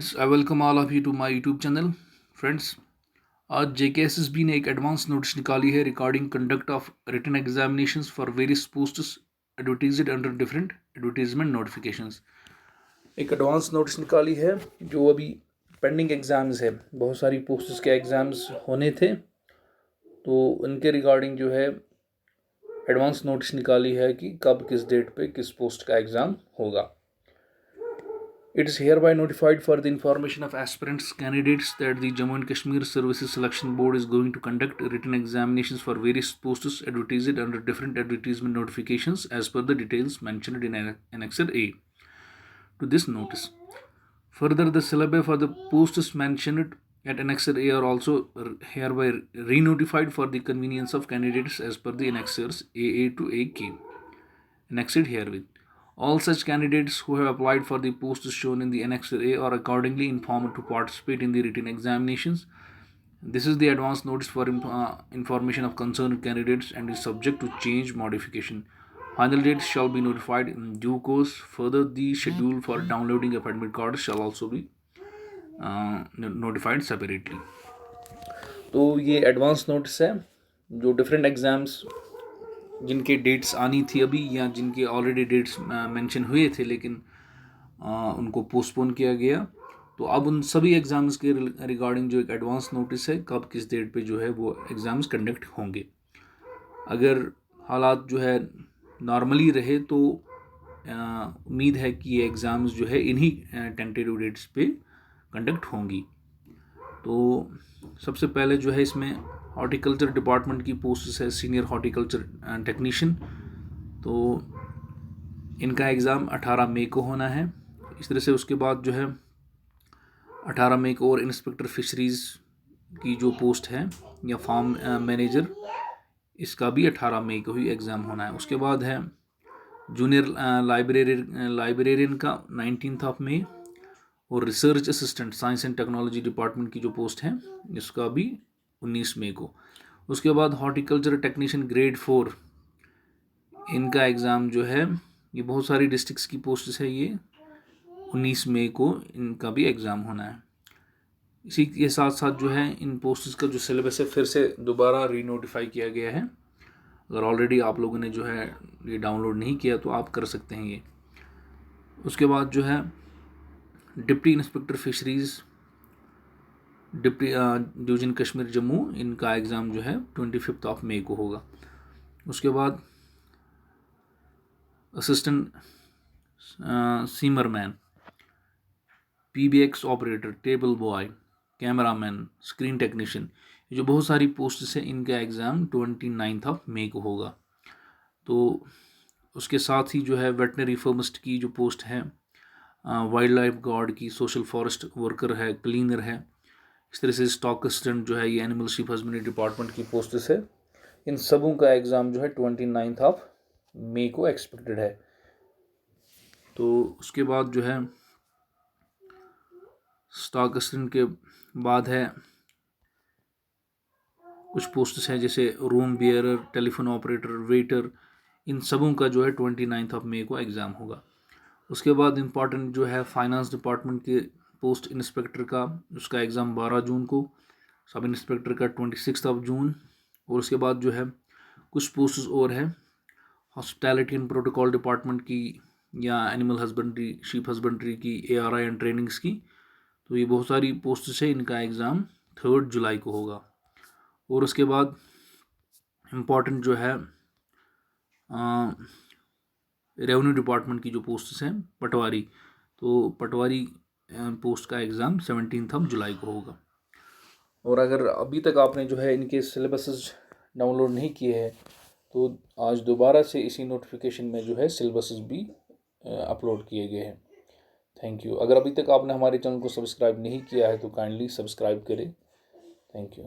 I welcome all of you to my YouTube channel. Friends, आज JKSSB ने एक advance notice निकाली है regarding conduct of written examinations for various posts advertised under different advertisement notifications. एक advance notice निकाली है जो अभी पेंडिंग एग्ज़ाम्स है, बहुत सारी पोस्ट्स के एग्ज़ाम्स होने थे, तो उनके रिगार्डिंग जो है एडवांस नोटिस निकाली है कि कब किस डेट पे किस पोस्ट का एग्ज़ाम होगा। It is hereby notified for the information of aspirants candidates that the Jammu and Kashmir Services Selection Board is going to conduct written examinations for various posts advertised under different advertisement notifications as per the details mentioned in Annexure A to this notice. Further, the syllabi for the posts mentioned at Annexure A are also hereby re-notified for the convenience of candidates as per the Annexures AA to AK annexed herewith. All such candidates who have applied for the posts shown in the Annexure A are accordingly informed to participate in the written examinations. This is the advance notice for information of concerned candidates and is subject to change modification. Final dates shall be notified in due course. Further, the schedule for downloading of admit cards shall also be notified separately. तो ये advance notice है जो different exams जिनके dates आनी थी अभी या जिनके ऑलरेडी डेट्स मेंशन हुए थे लेकिन उनको पोस्टपोन किया गया, तो अब उन सभी एग्ज़ाम्स के रिगार्डिंग जो एक एडवांस नोटिस है कब किस डेट पे जो है वो एग्ज़ाम्स कंडक्ट होंगे। अगर हालात जो है नॉर्मली रहे तो उम्मीद है कि ये एग्ज़ाम्स जो है इन्हीं टेंटेटिव डेट्स पे कंडक्ट होंगी। तो सबसे पहले जो है इसमें हॉर्टिकल्चर डिपार्टमेंट की पोस्ट है सीनियर हॉर्टिकल्चर टेक्नीशियन, तो इनका एग्ज़ाम 18 मई को होना है। इस तरह से उसके बाद जो है 18 मई को और इंस्पेक्टर फिशरीज़ की जो पोस्ट है या फार्म मैनेजर, इसका भी 18 मई को ही एग्ज़ाम होना है। उसके बाद है जूनियर लाइब्रेरियन का 19 मई और research assistant science and technology department की जो पोस्ट है इसका भी 19 मई को। उसके बाद हॉर्टिकल्चर टेक्नीशियन ग्रेड 4 इनका एग्ज़ाम जो है ये बहुत सारी डिस्ट्रिक्ट्स की पोस्ट्स है, ये 19 मई को इनका भी एग्ज़ाम होना है। इसी के साथ साथ जो है इन पोस्ट्स का जो सिलेबस है फिर से दोबारा रीनोटिफाई किया गया है। अगर ऑलरेडी आप लोगों ने जो है ये डाउनलोड नहीं किया तो आप कर सकते हैं ये। उसके बाद जो है deputy inspector fisheries deputy division Kashmir Jammu, इनका एग्ज़ाम जो है 25 मई को होगा। उसके बाद असिस्टेंट सीमरमैन, PBX operator, table boy, cameraman, screen technician, जो बहुत सारी पोस्ट्स हैं इनका एग्ज़ाम 29 मई को होगा। तो उसके साथ ही जो है वेटनरी फार्मिस्ट की जो पोस्ट है, वाइल्ड लाइफ गार्ड की, सोशल फॉरेस्ट वर्कर है, क्लीनर है, इस तरह से स्टॉक असिस्टेंट जो है ये एनिमल शीप हस्बेंड्री डिपार्टमेंट की पोस्ट्स है। इन सबों का एग्ज़ाम जो है 29 मई को एक्सपेक्टेड है। तो उसके बाद जो है स्टॉक असिस्टेंट के बाद है कुछ पोस्ट्स हैं जैसे room bearer, telephone operator, waiter, इन सबों का जो है 29 मई को एग्ज़ाम होगा। उसके बाद इम्पॉर्टेंट जो है फाइनेंस डिपार्टमेंट के पोस्ट इंस्पेक्टर का, उसका एग्ज़ाम 12 जून को, सब इंस्पेक्टर का 26 जून, और उसके बाद जो है कुछ पोस्ट्स और है हॉस्पिटैलिटी एंड प्रोटोकॉल डिपार्टमेंट की या एनिमल हस्बेंड्री, शीप हस्बेंड्री की, ARI एंड ट्रेनिंग्स की, तो ये बहुत सारी पोस्ट्स है, इनका एग्ज़ाम 3 जुलाई को होगा। और उसके बाद इम्पॉर्टेंट जो है रेवेन्यू डिपार्टमेंट की जो पोस्ट्स हैं पटवारी, तो पटवारी पोस्ट का एग्ज़ाम 17 जुलाई को होगा। और अगर अभी तक आपने जो है इनके सिलेबसेस डाउनलोड नहीं किए हैं तो आज दोबारा से इसी नोटिफिकेशन में जो है सिलेबसेस भी अपलोड किए गए हैं। Thank you. अगर अभी तक आपने हमारे चैनल को सब्सक्राइब नहीं किया है तो काइंडली सब्सक्राइब करें। Thank you.